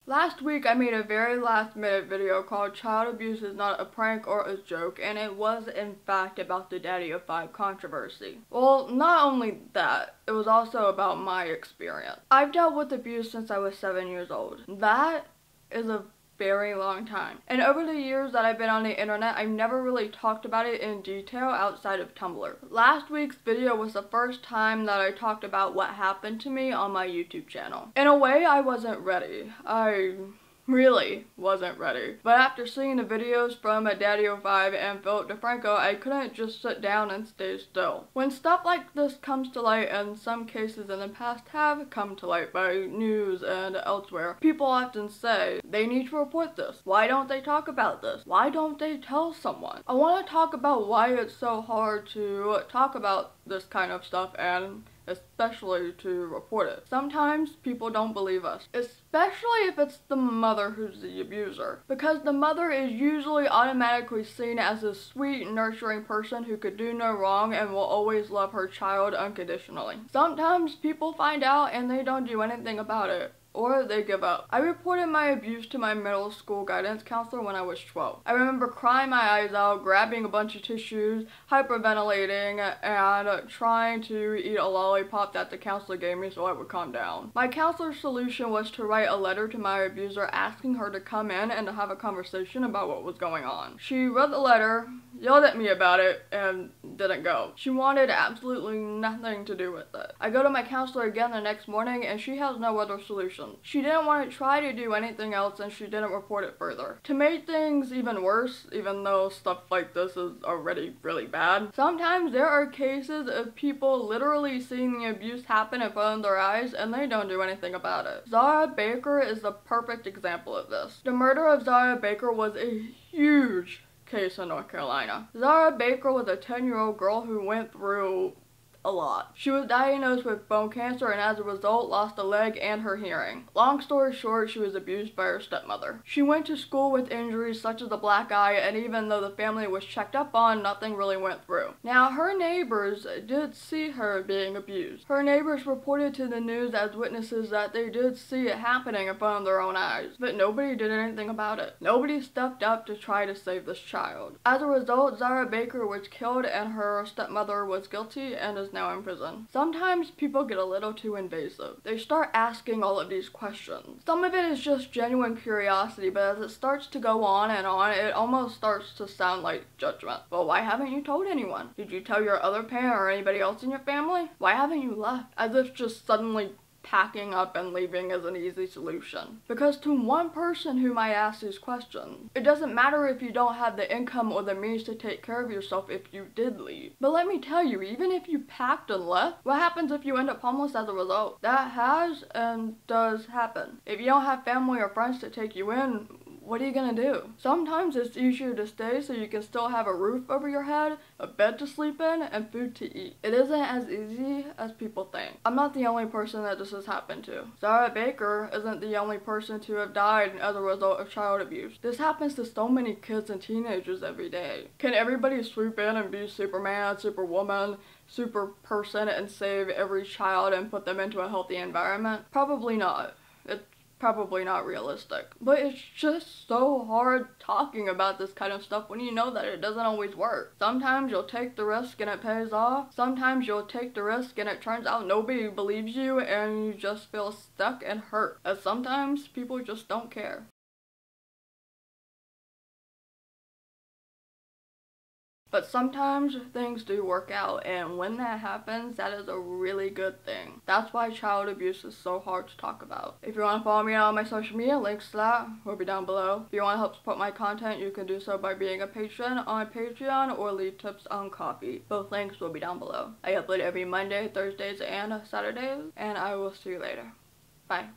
Last week I made a very last minute video called Child Abuse is Not a Prank or a Joke, and it was in fact about the Daddy of Five controversy. Well, not only that, it was also about my experience. I've dealt with abuse since I was 7 years old. That is a very long time. And over the years that I've been on the internet, I've never really talked about it in detail outside of Tumblr. Last week's video was the first time that I talked about what happened to me on my YouTube channel. In a way, I wasn't ready. I really wasn't ready. But after seeing the videos from Daddy of Five and Philip DeFranco, I couldn't just sit down and stay still. When stuff like this comes to light, and some cases in the past have come to light by news and elsewhere, people often say, they need to report this. Why don't they talk about this? Why don't they tell someone? I want to talk about why it's so hard to talk about this kind of stuff, and especially to report it. Sometimes people don't believe us, especially if it's the mother who's the abuser, because the mother is usually automatically seen as a sweet, nurturing person who could do no wrong and will always love her child unconditionally. Sometimes people find out and they don't do anything about it, or they give up. I reported my abuse to my middle school guidance counselor when I was 12. I remember crying my eyes out, grabbing a bunch of tissues, hyperventilating, and trying to eat a lollipop that the counselor gave me so I would calm down. My counselor's solution was to write a letter to my abuser asking her to come in and to have a conversation about what was going on. She read the letter, yelled at me about it, and didn't go. She wanted absolutely nothing to do with it. I go to my counselor again the next morning and she has no other solution. She didn't want to try to do anything else, and she didn't report it further. To make things even worse, even though stuff like this is already really bad, sometimes there are cases of people literally seeing the abuse happen in front of their eyes and they don't do anything about it. Zara Baker is the perfect example of this. The murder of Zara Baker was a huge case in North Carolina. Zara Baker was a 10-year-old girl who went through a lot. She was diagnosed with bone cancer and as a result lost a leg and her hearing. Long story short, she was abused by her stepmother. She went to school with injuries such as a black eye, and even though the family was checked up on, nothing really went through. Now, her neighbors did see her being abused. Her neighbors reported to the news as witnesses that they did see it happening in front of their own eyes, but nobody did anything about it. Nobody stepped up to try to save this child. As a result, Zara Baker was killed and her stepmother was guilty and is now in prison. Sometimes people get a little too invasive. They start asking all of these questions. Some of it is just genuine curiosity, but as it starts to go on, it almost starts to sound like judgment. Well, why haven't you told anyone? Did you tell your other parent or anybody else in your family? Why haven't you left? As if just suddenly packing up and leaving is an easy solution. Because to one person who might ask these questions, it doesn't matter if you don't have the income or the means to take care of yourself if you did leave. But let me tell you, even if you packed and left, what happens if you end up homeless as a result? That has and does happen. If you don't have family or friends to take you in, what are you gonna do? Sometimes it's easier to stay so you can still have a roof over your head, a bed to sleep in, and food to eat. It isn't as easy as people think. I'm not the only person that this has happened to. Zara Baker isn't the only person to have died as a result of child abuse. This happens to so many kids and teenagers every day. Can everybody swoop in and be Superman, Superwoman, super person and save every child and put them into a healthy environment? Probably not. It's probably not realistic. But it's just so hard talking about this kind of stuff when you know that it doesn't always work. Sometimes you'll take the risk and it pays off. Sometimes you'll take the risk and it turns out nobody believes you and you just feel stuck and hurt. And sometimes people just don't care. But sometimes things do work out, and when that happens, that is a really good thing. That's why child abuse is so hard to talk about. If you want to follow me on all my social media, links to that will be down below. If you want to help support my content, you can do so by being a patron on Patreon or leave tips on Coffee. Both links will be down below. I upload every Monday, Thursdays, and Saturdays, and I will see you later. Bye.